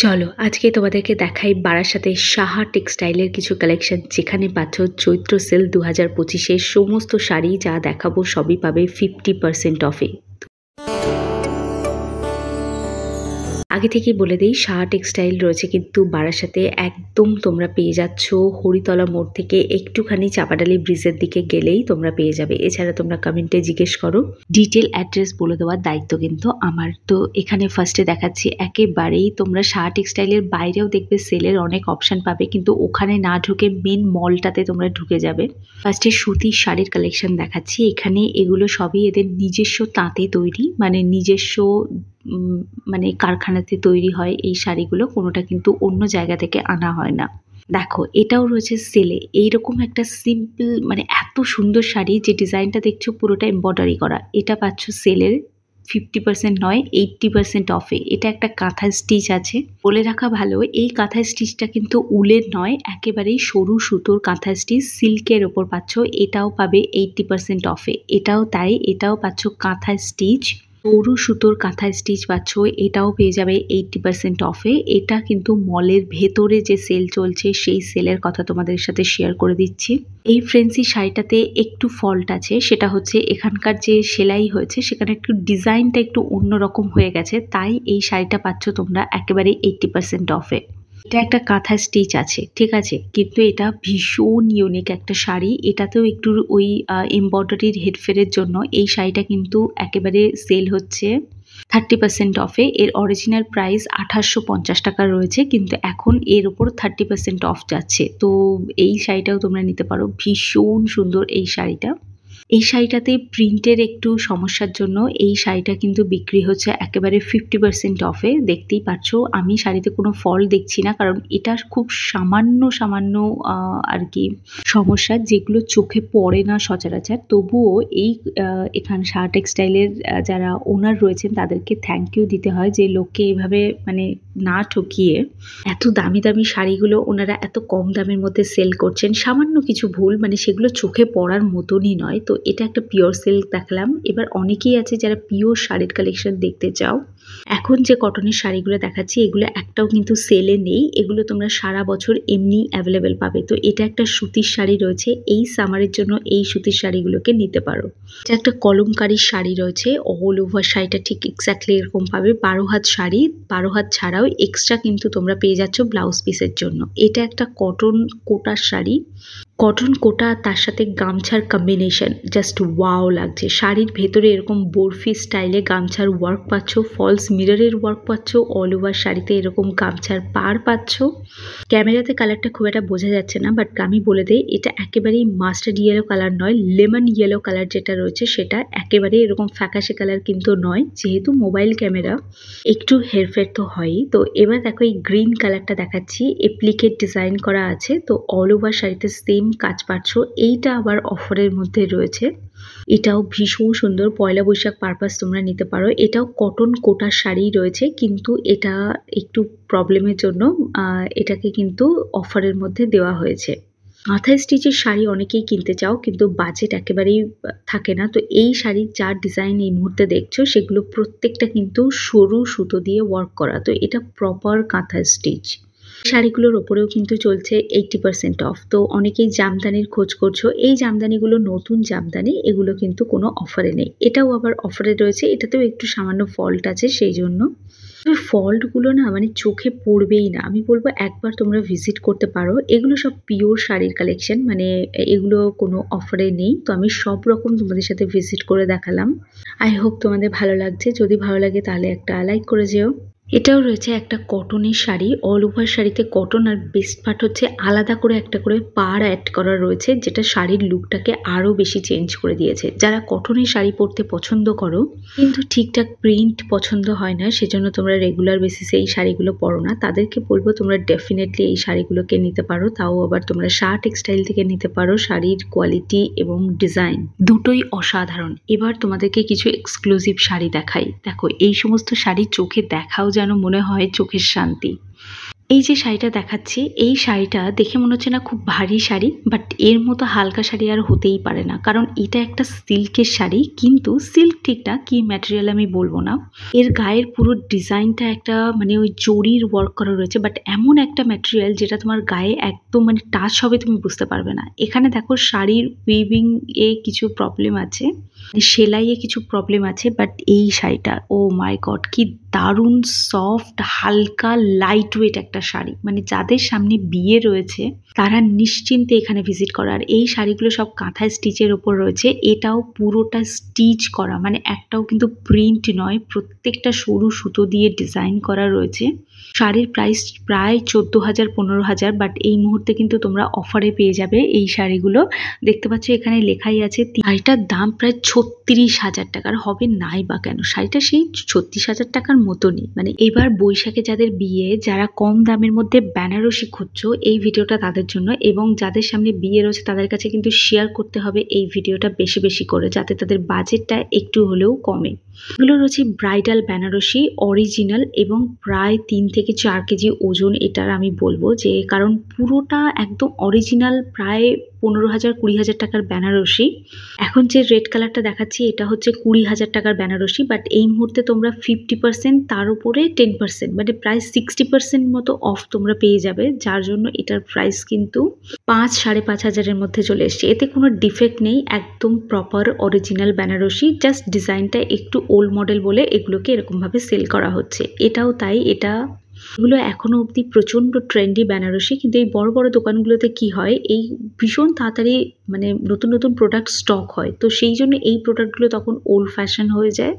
চলো আজকে তোমাদেরকে দেখাই বারাসাতের সাহা টেক্সটাইলের কিছু কালেকশন, যেখানে পাচ্ছ চৈত্র সেল 2025-এর সমস্ত শাড়ি। যা দেখাবো সবই পাবে 50% অফে। আগে থেকেই বলে দিই, সাহা টেক্সটাইল রয়েছে কিন্তু বারাসাতে, একদম তোমরা পেয়ে যাচ্ছ হরিতলা মোড় থেকে একটুখানি চাপাডালি ব্রিজের দিকে গেলেই তোমরা পেয়ে যাবে। এছাড়া তোমরা কমেন্টে জিজ্ঞেস করো, ডিটেল অ্যাড্রেস বলে দেওয়ার দায়িত্ব কিন্তু আমার। তো এখানে ফার্স্টে দেখাচ্ছি, একেবারেই তোমরা সাহা টেক্সটাইলের বাইরেও দেখবে সেলের অনেক অপশন পাবে, কিন্তু ওখানে না ঢুকে মেন মলটাতে তোমরা ঢুকে যাবে। ফার্স্টে সুতির শাড়ির কালেকশন দেখাচ্ছি। এখানে এগুলো সবই এদের নিজস্ব তাঁতে তৈরি, মানে নিজস্ব কারখানাতে তৈরি হয় এই শাড়িগুলো, কোনোটা কিন্তু অন্য জায়গা থেকে আনা হয় না। দেখো এটাও রয়েছে সেলে, এইরকম একটা সিম্পল এত সুন্দর শাড়ি, যে ডিজাইনটা দেখছো পুরোটা এমব্রয়ডারি করা, এটা পাচ্ছ সেলের 50% নয় 80% অফে। এটা একটা কাঁথা স্টিচ আছে। বলে রাখা ভালো, এই কাঁথা স্টিচটা কিন্তু উলের নয়, একেবারেই সরু সুতোর কাঁথা স্টিচ, সিল্কের ওপর পাচ্ছ। এটাও পাবে 80% অফে। এটাও তাই, এটাও পাচ্ছ কাঁথা স্টিচ, সরু সুতোর কাঁথা স্টিচ পাচ্ছ, এটাও পেয়ে যাবে 80% অফে। এটা কিন্তু মলের ভেতরে যে সেল চলছে সেই সেলের কথা তোমাদের সাথে শেয়ার করে দিচ্ছি। এই ফ্রেন্সি শাড়িটাতে একটু ফল্ট আছে, সেটা হচ্ছে এখানকার যে সেলাই হয়েছে সেখানে একটু ডিজাইনটা একটু অন্যরকম হয়ে গেছে, তাই এই শাড়িটা পাচ্ছ তোমরা একেবারে 80% অফে। এটা একটা কাঁথা স্টিচ আছে, ঠিক আছে, কিন্তু এটা ভীষণ ইউনিক একটা শাড়ি। এটাতেও একটু ওই এমব্রয়ডারির হেরফেরের জন্য এই শাড়িটা কিন্তু একেবারে সেল হচ্ছে 30% অফে। এর অরিজিনাল প্রাইস 2850 টাকা রয়েছে, কিন্তু এখন এর ওপর 30% অফ যাচ্ছে। তো এই শাড়িটাও তোমরা নিতে পারো, ভীষণ সুন্দর এই শাড়িটা। এই শাড়িটাতে প্রিন্টের একটু সমস্যার জন্য এই শাড়িটা কিন্তু বিক্রি হচ্ছে একেবারে 50% অফে। দেখতেই পাচ্ছ, আমি শাড়িতে কোনো ফল দেখছি না, কারণ এটা খুব সামান্য সামান্য আর কি সমস্যা, যেগুলো চোখে পড়ে না সচরাচর। তবুও এই এখানে সাহা টেক্সটাইলের যারা ওনার রয়েছেন তাদেরকে থ্যাংক ইউ দিতে হয়, যে লোককে এভাবে না ঠকিয়ে এত দামি দামি শাড়িগুলো ওনারা এত কম দামের মধ্যে সেল করছেন। সামান্য কিছু ভুল সেগুলো চোখে পড়ার মতনই নয়। তো এটা একটা পিওর সিল্ক দেখালাম। এবার অনেকেই আছে যারা পিওর শাড়ির কালেকশন দেখতে চাও। এখন যে কটনের শাড়িগুলো দেখাচ্ছি এগুলো একটাও কিন্তু সেলে নেই, এগুলো তোমরা সারা বছর এমনি অ্যাভেলেবেল পাবে। তো এটা একটা সুতির শাড়ি রয়েছে, এই সামারের জন্য এই সুতির শাড়িগুলোকে নিতে পারো। এটা একটা কলমকারীর শাড়ি রয়েছে, অল ওভার শাড়িটা ঠিক এক্স্যাক্টলি এরকম পাবে। 12 হাত শাড়ি, 12 হাত ছাড়াও এক্সট্রা কিন্তু তোমরা পেয়ে যাচ্ছ ব্লাউজ পিসের জন্য। এটা একটা কটন কোটার শাড়ি, কটন কোটা তার সাথে গামছার কম্বিনেশন জাস্ট ওয়াও লাগছে। শাড়ির ভেতরে এরকম বরফি স্টাইলে গামছার ওয়ার্ক পাচ্ছ, ফলস মিররের ওয়ার্ক পাচ্ছ, অল ওভার শাড়িতে এরকম গামছার পার পাচ্ছ। ক্যামেরাতে কালারটা খুব একটা বোঝা যাচ্ছে না, বাট আমি বলে দিই, এটা একেবারেই মাস্টার্ড ইয়েলো কালার নয়, লেমন ইয়েলো কালার যেটা রয়েছে সেটা, একেবারে এরকম ফ্যাকাশে কালার কিন্তু নয়। যেহেতু মোবাইল ক্যামেরা একটু হেরফের তো হয়ই। তো এবার দেখো এই গ্রিন কালারটা দেখাচ্ছি, অ্যাপ্লিকেট ডিজাইন করা আছে, তো অল ওভার শাড়িতে সেম কাজ পাচ্ছ। এইটা আবার অফারের মধ্যে রয়েছে, এটাও ভীষণ সুন্দর, পয়লা বৈশাখ পারপাস তোমরা নিতে পারো। এটাও কটন কোটার শাড়ি রয়েছে, কিন্তু এটা একটু প্রবলেমের জন্য এটাকে কিন্তু অফারের মধ্যে দেওয়া হয়েছে। কাঁথা স্টিচের শাড়ি অনেকেই কিনতে চাও, কিন্তু বাজেট একেবারেই থাকে না। তো এই শাড়ির যা ডিজাইন এই মুহূর্তে দেখছো সেগুলো প্রত্যেকটা কিন্তু সরু সুতো দিয়ে ওয়ার্ক করা, তো এটা প্রপার কাঁথা স্টিচ। শাড়িগুলোর ওপরেও কিন্তু চলছে 80% অফ। তো অনেকেই জামদানির খোঁজ করছো, এই জামদানিগুলো নতুন জামদানি, এগুলো কিন্তু কোনো অফারে নেই। এটাও আবার অফারে রয়েছে, এটাতেও একটু সামান্য ফল্ট আছে, সেই জন্য ফল্টগুলো না চোখে পড়বেই না। আমি বলবো একবার তোমরা ভিজিট করতে পারো। এগুলো সব পিওর শাড়ির কালেকশন, এগুলো কোনো অফারে নেই। তো আমি সব রকম তোমাদের সাথে ভিজিট করে দেখালাম। আই হোপ তোমাদের ভালো লাগছে। যদি ভালো লাগে তাহলে একটা লাইক করে যেও। এটাও রয়েছে একটা কটনের শাড়ি, অল ওভার শাড়িতে কটন, আর বেস্ট পার্ট হচ্ছে আলাদা করে একটা করে পাড় অ্যাড করা রয়েছে, যেটা শাড়ির লুকটাকে আরও বেশি চেঞ্জ করে দিয়েছে। যারা কটনের শাড়ি পরতে পছন্দ করো কিন্তু ঠিকঠাক প্রিন্ট পছন্দ হয় না, সেজন্য তোমরা রেগুলার বেসিসে এই শাড়িগুলো পরো না, তাদেরকে বলবো তোমরা ডেফিনেটলি এই শাড়িগুলোকে নিতে পারো। তাও আবার তোমরা সাহা টেক্সটাইল থেকে নিতে পারো। শাড়ির কোয়ালিটি এবং ডিজাইন দুটোই অসাধারণ। এবার তোমাদেরকে কিছু এক্সক্লুসিভ শাড়ি দেখাই। দেখো এই সমস্ত শাড়ি চোখে দেখাও যেন মনে হয় চোখের শান্তি। এই যে শাড়িটা দেখাচ্ছি, এই শাড়িটা দেখে মনে হচ্ছে না খুব ভারী শাড়ি, বাট এর মতো হালকা শাড়ি আর হতেই পারে না, কারণ এটা একটা সিল্কের শাড়ি। কিন্তু সিল্ক ঠিক না, কি ম্যাটেরিয়াল আমি বলবো না। এর গায়ের পুরো ডিজাইনটা একটা মানে ওই জরির ওয়ার্ক করা রয়েছে, বাট এমন একটা ম্যাটেরিয়াল যেটা তোমার গায়ে একদম মানে টাচ হবে তুমি বুঝতে পারবে না। এখানে দেখো শাড়ির উইভিং এ কিছু প্রবলেম আছে, সেলাইয়ে কিছু প্রবলেম আছে, বাট এই শাড়িটা ও মাই গড কি দারুণ সফট, হালকা, লাইট ওয়েট একটা শাড়ি। মানে যাদের সামনে বিয়ে রয়েছে তারা নিশ্চিন্তে এখানে ভিজিট করা। আর এই শাড়িগুলো সব কাঁথায় স্টিচের ওপর রয়েছে, এটাও পুরোটা স্টিচ করা, মানে একটাও কিন্তু প্রিন্ট নয়, প্রত্যেকটা সরু সুতো দিয়ে ডিজাইন করা রয়েছে। শাড়ির প্রাইস প্রায় 14,000 15,000, বাট এই মুহূর্তে কিন্তু তোমরা অফারে পেয়ে যাবে এই শাড়িগুলো। দেখতে পাচ্ছ এখানে লেখাই আছে শাড়িটার দাম প্রায় 36,000 টাকার, হবে নাই বা কেন, শাড়িটা সেই 36,000 টাকার মতনই। মানে এবার বৈশাখে যাদের বিয়ে, যারা কম দামের মধ্যে বেনারসি খুঁজছো, এই ভিডিওটা তাদের জন্য। এবং যাদের সামনে বিয়ে রয়েছে তাদের কাছে কিন্তু শেয়ার করতে হবে এই ভিডিওটা বেশি বেশি করে, যাতে তাদের বাজেটটা একটু হলেও কমে। এগুলো রয়েছে ব্রাইডাল বেনারসি অরিজিনাল এবং প্রায় 3 থেকে 4 কেজি ওজন এটার। আমি বলবো যে কারণ পুরোটা একদম অরিজিনাল, প্রায় 15,000 20,000 টাকার বেনারসি। এখন যে রেড কালারটা দেখাচ্ছি এটা হচ্ছে 20,000 টাকার বেনারসি, বাট এই মুহূর্তে তোমরা 50% তার উপরে 10% মানে প্রায় 60% মতো অফ তোমরা পেয়ে যাবে, যার জন্য এটার প্রাইস কিন্তু 5,500-এর মধ্যে চলে এসছে। এতে কোনো ডিফেক্ট নেই, একদম প্রপার অরিজিনাল বেনারসি, জাস্ট ডিজাইনটা একটু ওল্ড মডেল বলে এগুলোকে এরকমভাবে সেল করা হচ্ছে। এটাও তাই, এগুলো এখনো অবধি প্রচণ্ড ট্রেন্ডি বেনারসি। কিন্তু এই বড় বড় দোকানগুলোতে কি হয়, এই ভীষণ তাড়াতাড়ি মানে নতুন নতুন প্রোডাক্ট স্টক হয়, তো সেই জন্য এই প্রোডাক্টগুলো তখন ওল্ড ফ্যাশন হয়ে যায়।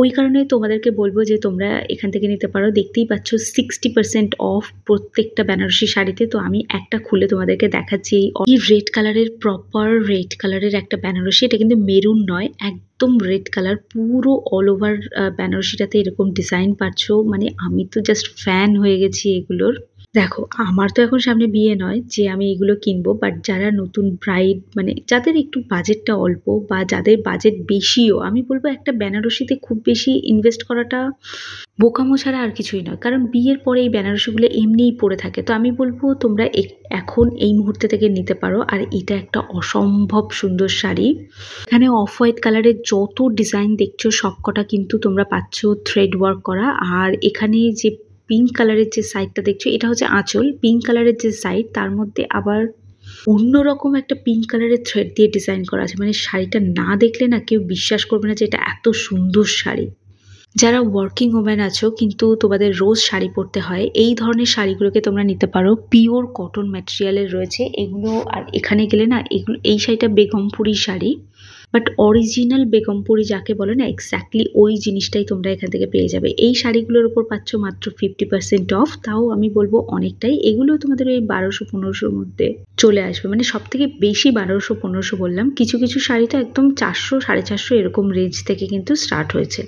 ওই কারণে তোমাদেরকে বলবো যে তোমরা এখান থেকে নিতে পারো। দেখতেই পাচ্ছ 60% অফ প্রত্যেকটা বেনারসি শাড়িতে। তো আমি একটা খুলে তোমাদেরকে দেখাচ্ছি। এই রেড কালারের, প্রপার রেড কালারের একটা বেনারসি, এটা কিন্তু মেরুন নয়, একদম রেড কালার, পুরো অল ওভার বেনারসিটাতে এরকম ডিজাইন পাচ্ছ। মানে আমি তো জাস্ট ফ্যান হয়ে গেছি এগুলোর। দেখো আমার তো এখন সামনে বিয়ে নয় যে আমি এগুলো কিনবো, বাট যারা নতুন ব্রাইড, মানে যাদের একটু বাজেটটা অল্প বা যাদের বাজেট বেশিও, আমি বলবো একটা বেনারসিতে খুব বেশি ইনভেস্ট করাটা বোকামো ছাড়া আর কিছুই নয়, কারণ বিয়ের পরে এই বেনারসিগুলো এমনিই পড়ে থাকে। তো আমি বলবো তোমরা এখন এই মুহূর্তে থেকে নিতে পারো। আর এটা একটা অসম্ভব সুন্দর শাড়ি। এখানে অফ হোয়াইট কালারের যত ডিজাইন দেখছো সবকটা কিন্তু তোমরা পাচ্ছ থ্রেড ওয়ার্ক করা। আর এখানে যে পিঙ্ক কালারের যে সাইডটা দেখছো এটা হচ্ছে আঁচল, পিঙ্ক কালারের যে সাইড তার মধ্যে আবার অন্যরকম একটা পিঙ্ক কালারের থ্রেড দিয়ে ডিজাইন করা আছে। মানে শাড়িটা না দেখলে না কেউ বিশ্বাস করবে না যে এটা এত সুন্দর শাড়ি। যারা ওয়ার্কিং ওম্যান আছো কিন্তু তোমাদের রোজ শাড়ি পরতে হয়, এই ধরনের শাড়িগুলোকে তোমরা নিতে পারো। পিওর কটন ম্যাটেরিয়ালের রয়েছে এগুলো। আর এখানে গেলে না এই শাড়িটা বেগমপুরি শাড়ি, বাট অরিজিনাল বেগমপুরি যাকে বলে না, এক্স্যাক্টলি ওই জিনিসটাই তোমরা এখান থেকে পেয়ে যাবে। এই শাড়িগুলোর উপর পাচ্ছ মাত্র 50% অফ, তাও আমি বলবো অনেকটাই। এগুলো তোমাদের ওই 1200-1500-র মধ্যে চলে আসবে। মানে সব থেকে বেশি 1200-1500 বললাম, কিছু কিছু শাড়ি তো একদম 400-450 এরকম রেঞ্জ থেকে কিন্তু স্টার্ট হয়েছে।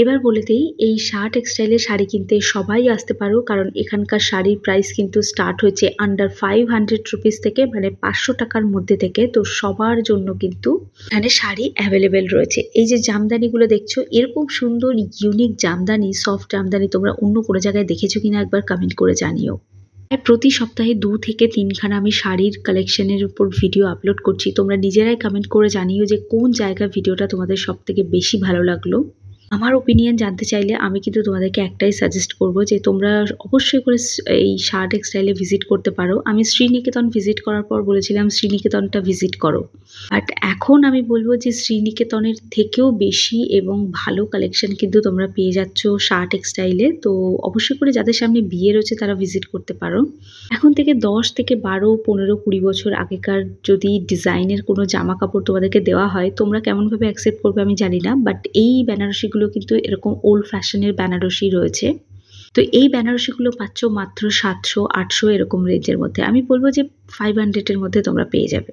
এবার বলে দিই, এই শাহ টেক্সটাইলের শাড়ি কিনতে সবাই আসতে পারো, কারণ এখানকার শাড়ির প্রাইস কিন্তু স্টার্ট হয়েছে আন্ডার 500 রুপিস থেকে, মানে 500 টাকার মধ্যে থেকে। তো সবার জন্য কিন্তু এখানে শাড়ি অ্যাভেলেবেল রয়েছে। এই যে জামদানিগুলো দেখছো, এরকম সুন্দর ইউনিক জামদানি, সফট জামদানি তোমরা অন্য কোনো জায়গায় দেখেছো কিনা একবার কমেন্ট করে জানিও। প্রতি সপ্তাহে 2 থেকে 3 খানা আমি শাড়ির কালেকশনের উপর ভিডিও আপলোড করছি। তোমরা নিজেরাই কমেন্ট করে জানিও যে কোন জায়গার ভিডিওটা তোমাদের সব থেকে বেশি ভালো লাগলো। আমার ওপিনিয়ন জানতে চাইলে আমি কিন্তু তোমাদেরকে একটাই সাজেস্ট করব যে তোমরা অবশ্যই করে এই শাহ টেক্সটাইলে ভিজিট করতে পারো। আমি শ্রীনিকেতন ভিজিট করার পর বলেছিলাম শ্রীনিকেতনটা ভিজিট করো, বাট এখন আমি বলবো যে শ্রীনিকেতনের থেকেও বেশি এবং ভালো কালেকশন কিন্তু তোমরা পেয়ে যাচ্ছ শাহ টেক্সটাইলে। তো অবশ্যই করে যাদের সামনে বিয়ে রয়েছে তারা ভিজিট করতে পারো। এখন থেকে 10 থেকে 12, 15, 20 বছর আগেকার যদি ডিজাইনের কোনো জামা কাপড় তোমাদেরকে দেওয়া হয়, তোমরা কেমনভাবে অ্যাকসেপ্ট করবে আমি জানি না, বাট এই বেনারসিগুলো কিন্তু এরকম ওল্ড ফ্যাশনের বেনারসি রয়েছে। তো এই বেনারসিগুলো পাচ্ছ মাত্র 700-800 এরকম রেঞ্জের মধ্যে। আমি বলবো যে 500-এর মধ্যে তোমরা পেয়ে যাবে।